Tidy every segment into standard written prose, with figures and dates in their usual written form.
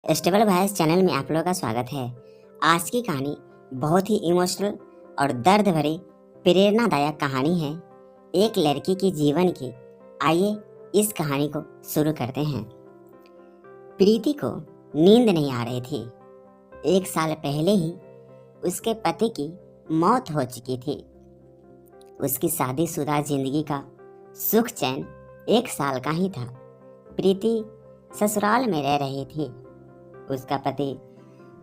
Stable voice channel में आप लोगों का स्वागत है। आज की कहानी बहुत ही इमोशनल और दर्द भरी प्रेरणादायक कहानी है एक लड़की के जीवन की। आइए इस कहानी को शुरू करते हैं। प्रीति को नींद नहीं आ रही थी। 1 साल पहले ही उसके पति की मौत हो चुकी थी। उसकी शादीशुदा जिंदगी का सुख चैन 1 साल का ही था। प्रीति ससुराल में रह रही थी। उसका पति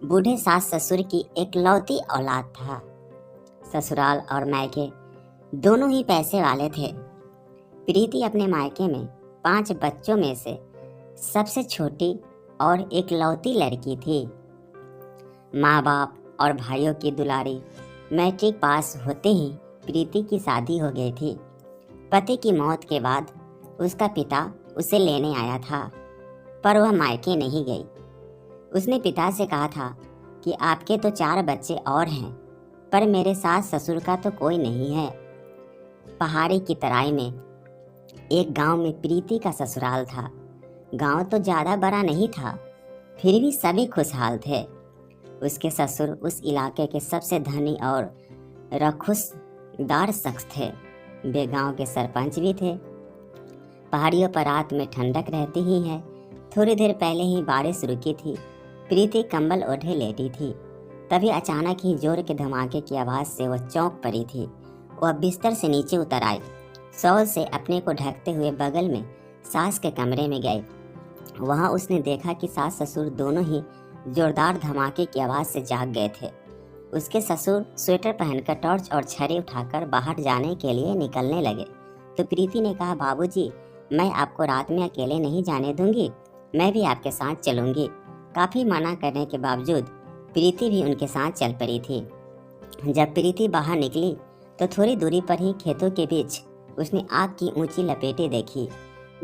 बूढ़े सास ससुर की एकलौती औलाद था। ससुराल और मायके दोनों ही पैसे वाले थे। प्रीति अपने मायके में 5 बच्चों में से सबसे छोटी और एकलौती लड़की थी। माँ बाप और भाइयों की दुलारी। मैट्रिक पास होते ही प्रीति की शादी हो गई थी। पति की मौत के बाद उसका पिता उसे लेने आया था, पर वह मायके नहीं गई। उसने पिता से कहा था कि आपके तो 4 बच्चे और हैं, पर मेरे सास ससुर का तो कोई नहीं है। पहाड़ी की तराई में एक गांव में प्रीति का ससुराल था। गांव तो ज़्यादा बड़ा नहीं था, फिर भी सभी खुशहाल थे। उसके ससुर उस इलाके के सबसे धनी और रखुसदार शख्स थे। वे गांव के सरपंच भी थे। पहाड़ियों पर रात में ठंडक रहती ही है। थोड़ी देर पहले ही बारिश रुकी थी। प्रीति कंबल ओढ़े लेटी थी। तभी अचानक ही जोर के धमाके की आवाज़ से वह चौंक पड़ी थी। वह बिस्तर से नीचे उतर आई। शॉल से अपने को ढकते हुए बगल में सास के कमरे में गए। वहां उसने देखा कि सास ससुर दोनों ही जोरदार धमाके की आवाज़ से जाग गए थे। उसके ससुर स्वेटर पहनकर टॉर्च और छड़ी उठाकर बाहर जाने के लिए निकलने लगे तो प्रीति ने कहा, बाबूजी, मैं आपको रात में अकेले नहीं जाने दूंगी, मैं भी आपके साथ चलूंगी। काफ़ी मना करने के बावजूद प्रीति भी उनके साथ चल पड़ी थी। जब प्रीति बाहर निकली तो थोड़ी दूरी पर ही खेतों के बीच उसने आग की ऊंची लपेटें देखी।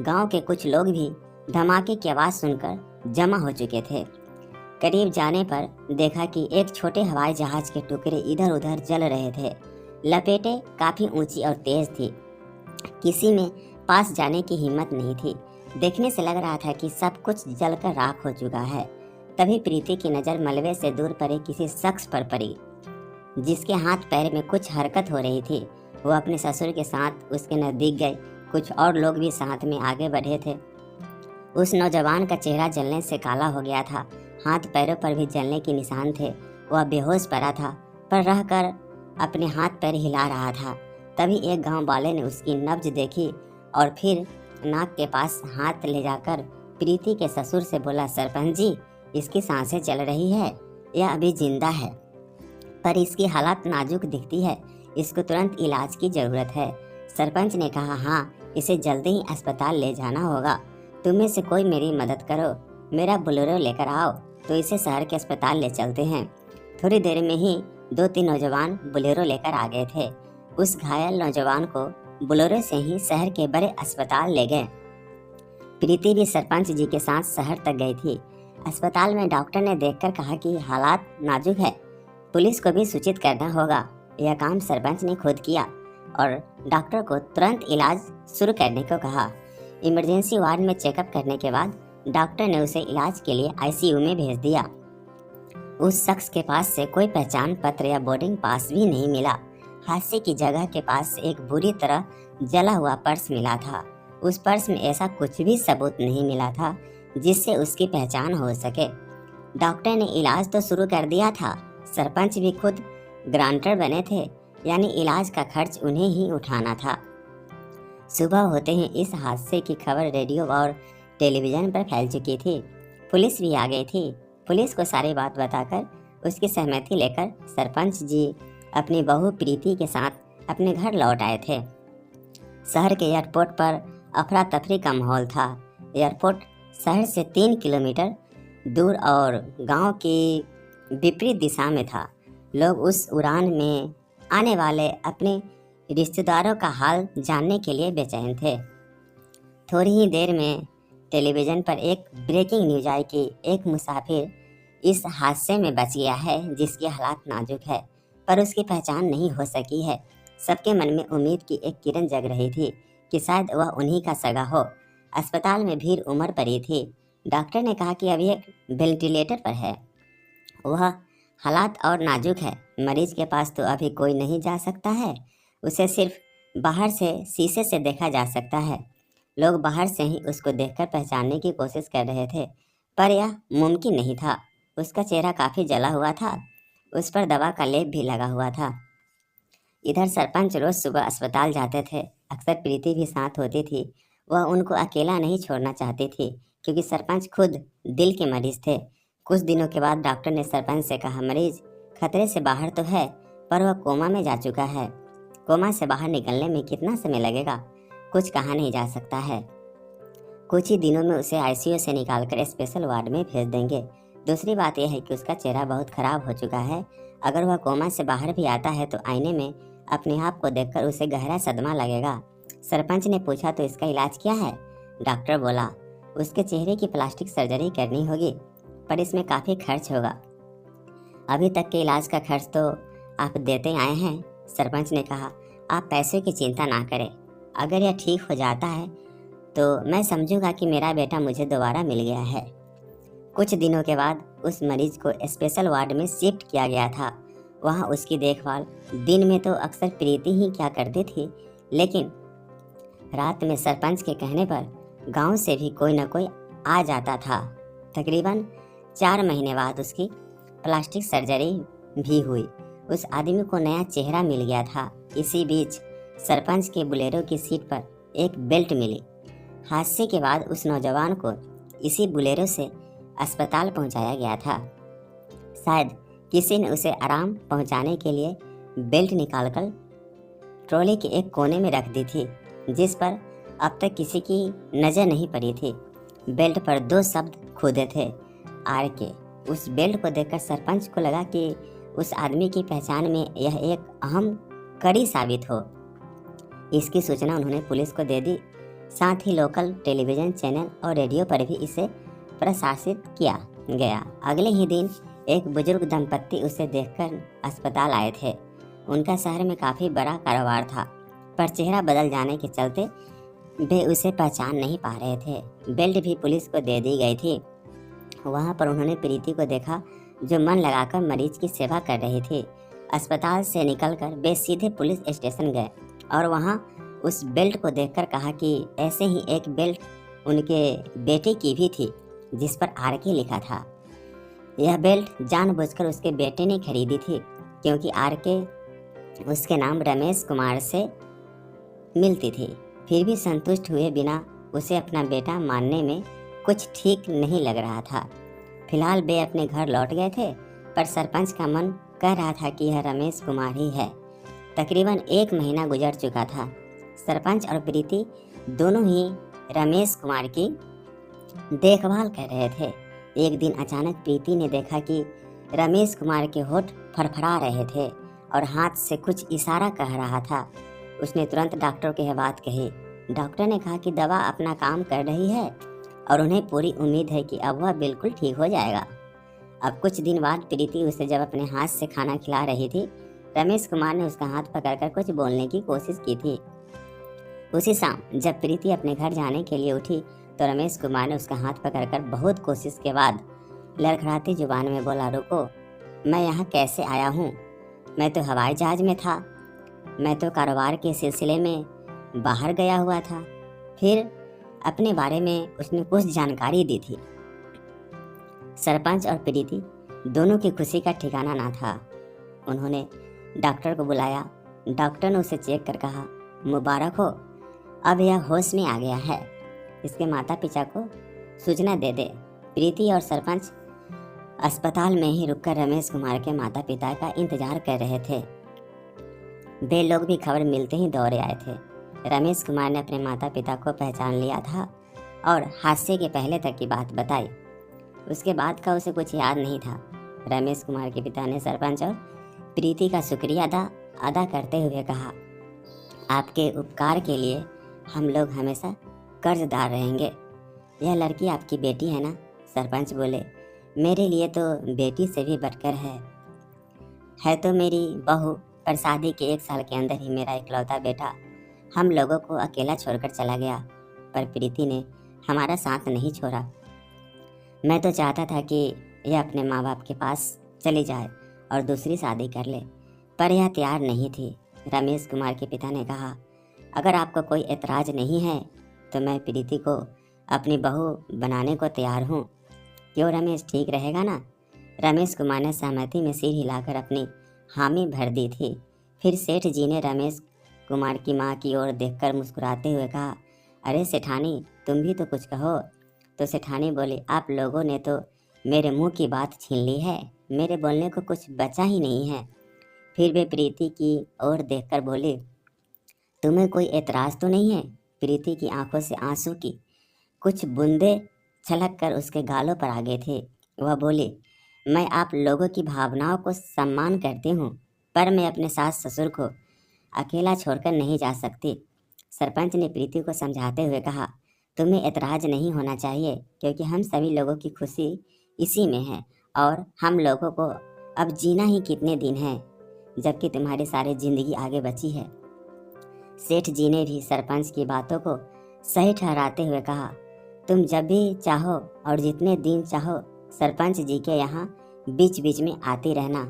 गांव के कुछ लोग भी धमाके की आवाज़ सुनकर जमा हो चुके थे। करीब जाने पर देखा कि एक छोटे हवाई जहाज के टुकड़े इधर उधर जल रहे थे। लपेटें काफ़ी ऊंची और तेज थी। किसी में पास जाने की हिम्मत नहीं थी। देखने से लग रहा था कि सब कुछ जलकर राख हो चुका है। तभी प्रीति की नज़र मलबे से दूर पड़े किसी शख्स पर पड़ी, जिसके हाथ पैर में कुछ हरकत हो रही थी। वो अपने ससुर के साथ उसके नज़दीक गए। कुछ और लोग भी साथ में आगे बढ़े थे। उस नौजवान का चेहरा जलने से काला हो गया था। हाथ पैरों पर भी जलने के निशान थे। वह बेहोश पड़ा था, पर रहकर अपने हाथ पैर हिला रहा था। तभी एक गांव वाले ने उसकी नब्ज देखी और फिर नाक के पास हाथ ले जाकर प्रीति के ससुर से बोला, सरपंच जी, इसकी सांसें चल रही है, यह अभी जिंदा है, पर इसकी हालत नाजुक दिखती है, इसको तुरंत इलाज की ज़रूरत है। सरपंच ने कहा, हाँ, इसे जल्दी ही अस्पताल ले जाना होगा। तुम में से कोई मेरी मदद करो, मेरा बोलेरो लेकर आओ तो इसे शहर के अस्पताल ले चलते हैं। थोड़ी देर में ही 2-3 नौजवान बोलेरो लेकर आ गए थे। उस घायल नौजवान को बोलेरो से ही शहर के बड़े अस्पताल ले गए। प्रीति भी सरपंच जी के साथ शहर तक गई थी। अस्पताल में डॉक्टर ने देखकर कहा कि हालात नाजुक है, पुलिस को भी सूचित करना होगा। यह काम सरपंच ने खुद किया और डॉक्टर को तुरंत इलाज शुरू करने को कहा। इमरजेंसी वार्ड में चेकअप करने के बाद डॉक्टर ने उसे इलाज के लिए आईसीयू में भेज दिया। उस शख्स के पास से कोई पहचान पत्र या बोर्डिंग पास भी नहीं मिला। हादसे की जगह के पास एक बुरी तरह जला हुआ पर्स मिला था। उस पर्स में ऐसा कुछ भी सबूत नहीं मिला था जिससे उसकी पहचान हो सके। डॉक्टर ने इलाज तो शुरू कर दिया था। सरपंच भी खुद ग्रांटर बने थे, यानी इलाज का खर्च उन्हें ही उठाना था। सुबह होते ही इस हादसे की खबर रेडियो और टेलीविज़न पर फैल चुकी थी। पुलिस भी आ गई थी। पुलिस को सारी बात बताकर उसकी सहमति लेकर सरपंच जी अपनी बहू प्रीति के साथ अपने घर लौट आए थे। शहर के एयरपोर्ट पर अफरा तफरी का माहौल था। एयरपोर्ट शहर से 3 किलोमीटर दूर और गांव की विपरीत दिशा में था। लोग उस उड़ान में आने वाले अपने रिश्तेदारों का हाल जानने के लिए बेचैन थे। थोड़ी ही देर में टेलीविज़न पर एक ब्रेकिंग न्यूज आई कि एक मुसाफिर इस हादसे में बच गया है, जिसकी हालत नाजुक है, पर उसकी पहचान नहीं हो सकी है। सबके मन में उम्मीद की एक किरण जग रही थी कि शायद वह उन्हीं का सगा हो। अस्पताल में भीड़ उमड़ पड़ी थी। डॉक्टर ने कहा कि अभी एक वेंटिलेटर पर है, वह हालात और नाजुक है, मरीज के पास तो अभी कोई नहीं जा सकता है, उसे सिर्फ बाहर से शीशे से देखा जा सकता है। लोग बाहर से ही उसको देखकर पहचानने की कोशिश कर रहे थे, पर यह मुमकिन नहीं था। उसका चेहरा काफ़ी जला हुआ था, उस पर दवा का लेप भी लगा हुआ था। इधर सरपंच रोज सुबह अस्पताल जाते थे, अक्सर प्रीति भी साथ होती थी। वह उनको अकेला नहीं छोड़ना चाहती थी, क्योंकि सरपंच खुद दिल के मरीज थे। कुछ दिनों के बाद डॉक्टर ने सरपंच से कहा, मरीज खतरे से बाहर तो है, पर वह कोमा में जा चुका है। कोमा से बाहर निकलने में कितना समय लगेगा, कुछ कहा नहीं जा सकता है। कुछ ही दिनों में उसे आईसीयू से निकालकर स्पेशल वार्ड में भेज देंगे। दूसरी बात यह है कि उसका चेहरा बहुत खराब हो चुका है। अगर वह कोमा से बाहर भी आता है तो आईने में अपने आप को देखकर उसे गहरा सदमा लगेगा। सरपंच ने पूछा, तो इसका इलाज क्या है? डॉक्टर बोला, उसके चेहरे की प्लास्टिक सर्जरी करनी होगी, पर इसमें काफ़ी खर्च होगा। अभी तक के इलाज का खर्च तो आप देते आए हैं। सरपंच ने कहा, आप पैसे की चिंता ना करें, अगर यह ठीक हो जाता है तो मैं समझूंगा कि मेरा बेटा मुझे दोबारा मिल गया है। कुछ दिनों के बाद उस मरीज को स्पेशल वार्ड में शिफ्ट किया गया था। वहाँ उसकी देखभाल दिन में तो अक्सर प्रीति ही क्या करती थी, लेकिन रात में सरपंच के कहने पर गांव से भी कोई न कोई आ जाता था। तकरीबन 4 महीने बाद उसकी प्लास्टिक सर्जरी भी हुई। उस आदमी को नया चेहरा मिल गया था। इसी बीच सरपंच के बुलेरो की सीट पर एक बेल्ट मिली। हादसे के बाद उस नौजवान को इसी बुलेरो से अस्पताल पहुंचाया गया था। शायद किसी ने उसे आराम पहुंचाने के लिए बेल्ट निकालकर ट्रॉली के एक कोने में रख दी थी, जिस पर अब तक किसी की नज़र नहीं पड़ी थी। बेल्ट पर 2 शब्द खुदे थे, आर के। उस बेल्ट को देखकर सरपंच को लगा कि उस आदमी की पहचान में यह एक अहम कड़ी साबित हो। इसकी सूचना उन्होंने पुलिस को दे दी। साथ ही लोकल टेलीविज़न चैनल और रेडियो पर भी इसे प्रसारित किया गया। अगले ही दिन एक बुजुर्ग दंपत्ति उसे देखकर अस्पताल आए थे। उनका शहर में काफ़ी बड़ा कारोबार था, पर चेहरा बदल जाने के चलते वे उसे पहचान नहीं पा रहे थे। बेल्ट भी पुलिस को दे दी गई थी। वहाँ पर उन्होंने प्रीति को देखा, जो मन लगाकर मरीज की सेवा कर रही थी। अस्पताल से निकलकर वे सीधे पुलिस स्टेशन गए और वहाँ उस बेल्ट को देखकर कहा कि ऐसे ही एक बेल्ट उनके बेटे की भी थी, जिस पर आर के लिखा था। यह बेल्ट जानबूझकर उसके बेटे ने खरीदी थी, क्योंकि आर के उसके नाम रमेश कुमार से मिलती थी। फिर भी संतुष्ट हुए बिना उसे अपना बेटा मानने में कुछ ठीक नहीं लग रहा था। फिलहाल वे अपने घर लौट गए थे, पर सरपंच का मन कह रहा था कि यह रमेश कुमार ही है। तकरीबन 1 महीना गुजर चुका था। सरपंच और प्रीति दोनों ही रमेश कुमार की देखभाल कर रहे थे। एक दिन अचानक प्रीति ने देखा कि रमेश कुमार के होठ फड़फड़ा रहे थे और हाथ से कुछ इशारा कह रहा था। उसने तुरंत डॉक्टर को यह बात कही। डॉक्टर ने कहा कि दवा अपना काम कर रही है और उन्हें पूरी उम्मीद है कि अब वह बिल्कुल ठीक हो जाएगा। अब कुछ दिन बाद प्रीति उसे जब अपने हाथ से खाना खिला रही थी, रमेश कुमार ने उसका हाथ पकड़कर कुछ बोलने की कोशिश की थी। उसी शाम जब प्रीति अपने घर जाने के लिए उठी तो रमेश कुमार ने उसका हाथ पकड़कर बहुत कोशिश के बाद लड़खड़ाती जुबान में बोला, रुको, मैं यहाँ कैसे आया हूँ? मैं तो हवाई जहाज में था, मैं तो कारोबार के सिलसिले में बाहर गया हुआ था। फिर अपने बारे में उसने कुछ जानकारी दी थी। सरपंच और प्रीति दोनों की खुशी का ठिकाना ना था। उन्होंने डॉक्टर को बुलाया। डॉक्टर ने उसे चेक कर कहा, मुबारक हो, अब यह होश में आ गया है। इसके माता पिता को सूचना दे दे। प्रीति और सरपंच अस्पताल में ही रुककर रमेश कुमार के माता पिता का इंतजार कर रहे थे। वे लोग भी खबर मिलते ही दौड़े आए थे। रमेश कुमार ने अपने माता पिता को पहचान लिया था और हादसे के पहले तक की बात बताई। उसके बाद का उसे कुछ याद नहीं था। रमेश कुमार के पिता ने सरपंच और प्रीति का शुक्रिया अदा करते हुए कहा, आपके उपकार के लिए हम लोग हमेशा कर्जदार रहेंगे। यह लड़की आपकी बेटी है ना? सरपंच बोले, मेरे लिए तो बेटी से भी बढ़कर है तो मेरी बहू, पर शादी के 1 साल के अंदर ही मेरा इकलौता बेटा हम लोगों को अकेला छोड़कर चला गया। पर प्रीति ने हमारा साथ नहीं छोड़ा। मैं तो चाहता था कि यह अपने माँ बाप के पास चली जाए और दूसरी शादी कर ले, पर यह तैयार नहीं थी। रमेश कुमार के पिता ने कहा, अगर आपको कोई एतराज़ नहीं है तो मैं प्रीति को अपनी बहू बनाने को तैयार हूँ। क्यों रमेश, ठीक रहेगा ना? रमेश कुमार ने सहमति में सिर हिलाकर अपनी हामी भर दी थी। फिर सेठ जी ने रमेश कुमार की माँ की ओर देखकर मुस्कुराते हुए कहा, अरे सेठानी, तुम भी तो कुछ कहो। तो सेठानी बोली, आप लोगों ने तो मेरे मुंह की बात छीन ली है, मेरे बोलने को कुछ बचा ही नहीं है। फिर वे प्रीति की ओर देखकर बोली, तुम्हें कोई एतराज़ तो नहीं है? प्रीति की आंखों से आंसू की कुछ बूंदे छलक कर उसके गालों पर आ गए थे। वह बोली, मैं आप लोगों की भावनाओं को सम्मान करती हूँ, पर मैं अपने सास ससुर को अकेला छोड़कर नहीं जा सकती। सरपंच ने प्रीति को समझाते हुए कहा, तुम्हें एतराज़ नहीं होना चाहिए, क्योंकि हम सभी लोगों की खुशी इसी में है और हम लोगों को अब जीना ही कितने दिन हैं, जबकि तुम्हारी सारी जिंदगी आगे बची है। सेठ जी ने भी सरपंच की बातों को सही ठहराते हुए कहा, तुम जब भी चाहो और जितने दिन चाहो सरपंच जी के यहाँ बीच बीच में आती रहना।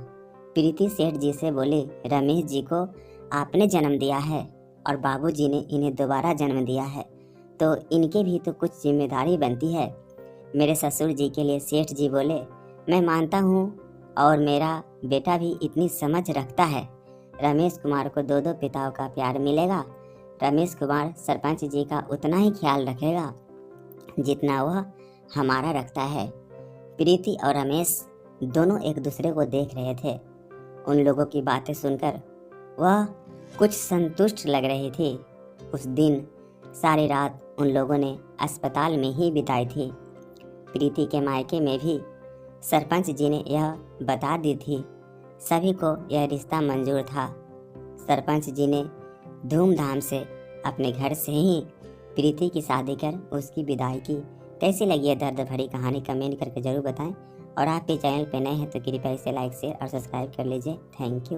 प्रीति सेठ जी से बोली, रमेश जी को आपने जन्म दिया है और बाबूजी ने इन्हें दोबारा जन्म दिया है, तो इनके भी तो कुछ जिम्मेदारी बनती है। मेरे ससुर जी के लिए सेठ जी बोले, मैं मानता हूँ और मेरा बेटा भी इतनी समझ रखता है। रमेश कुमार को दो दो पिताओं का प्यार मिलेगा। रमेश कुमार सरपंच जी का उतना ही ख्याल रखेगा जितना वह हमारा रखता है। प्रीति और रमेश दोनों एक दूसरे को देख रहे थे। उन लोगों की बातें सुनकर वह कुछ संतुष्ट लग रही थी। उस दिन सारी रात उन लोगों ने अस्पताल में ही बिताई थी। प्रीति के मायके में भी सरपंच जी ने यह बता दी थी। सभी को यह रिश्ता मंजूर था। सरपंच जी ने धूमधाम से अपने घर से ही प्रीति की शादी कर उसकी विदाई की। कैसी लगी है दर्द भरी कहानी, कमेंट करके ज़रूर बताएं। और आप भी चैनल पे नए हैं तो कृपया इसे लाइक शेयर और सब्सक्राइब कर लीजिए। Thank you.